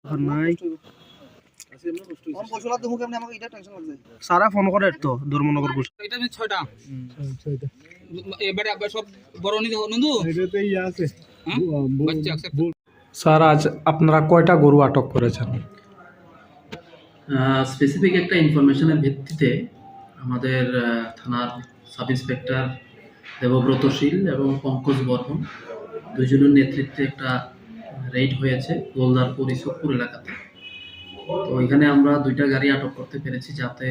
নাই সারা ফোন করে তো ধর্মনগর এটা 6টা এবারে সব বড় নিতে নন্দু এটাতেই আছে বাচ্চা অ্যাকসেপ্ট। স্যার আজ আপনারা কয়টা গরু আটক করেছেন? স্পেসিফিক একটা ইনফরমেশনের ভিত্তিতে আমাদের থানার সাব ইন্সপেক্টর দেবব্রত শীল এবং পঙ্কজ বর্মন দুজনের নেতৃত্বে একটা রেড হয়েছে গোলদারপুর ইসবপুর এলাকাতে। তো এখানে আমরা 2টা গাড়ি আটক করতে পেরেছি, যাতে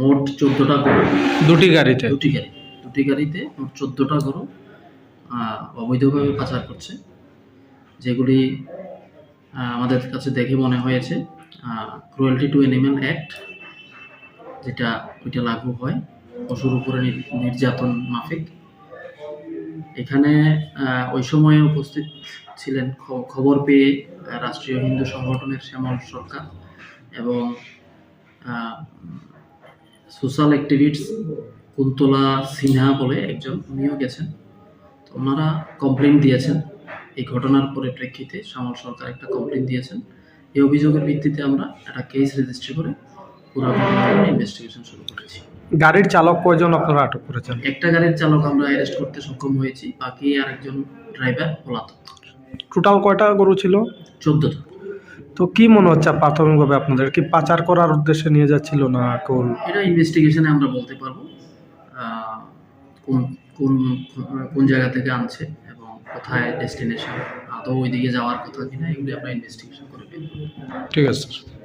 মোট 14টা গরু দুটি গাড়িতে মোট 14টা গরু অবৈধভাবে পাচার করছে, যেগুলি আমাদের কাছে দেখে মনে হয়েছে ক্রুয়েলটি টু অ্যানিম্যাল অ্যাক্ট ওইটা লাগু হয় পশুর উপরে নির্যাতন মাফিক। এখানে ওই সময়ে উপস্থিত ছিলেন খবর পেয়ে রাষ্ট্রীয় হিন্দু সংগঠনের শ্যামল সরকার এবং সোশ্যাল অ্যাক্টিভিস্ট কুন্তলা সিনহা বলে একজন, উনিও গেছেন। তো ওনারা কমপ্লেন দিয়েছেন এই ঘটনার পরিপ্রেক্ষিতে। শ্যামল সরকার একটা কমপ্লেন দিয়েছেন। এই অভিযোগের ভিত্তিতে আমরা একটা কেস রেজিস্ট্রি করে পুরো ঘটনার ইনভেস্টিগেশন শুরু করেছি। গাড়ির চালক কয়জন আপনারা আটক করেছেন? একটা গাড়ির চালক আমরা অ্যারেস্ট করতে সক্ষম হয়েছি, বাকি আরেকজন ড্রাইভার পলাতক। টোটাল কয়টা গরু ছিল? 14টা। তো কি মনে হচ্ছে প্রাথমিকভাবে আপনাদের কি পাচার করার উদ্দেশ্যে নিয়ে যাচ্ছিল না কোন? এটা ইনভেস্টিগেশনে আমরা বলতে পারবো কোন কোন কোন জায়গা থেকে আনছে এবং কোথায় ডেস্টিনেশন, আদৌ ওইদিকে যাওয়ার কথা কিনা, এগুলি আমরা ইনভেস্টিগেশন করে ফেলবো। ঠিক আছে স্যার।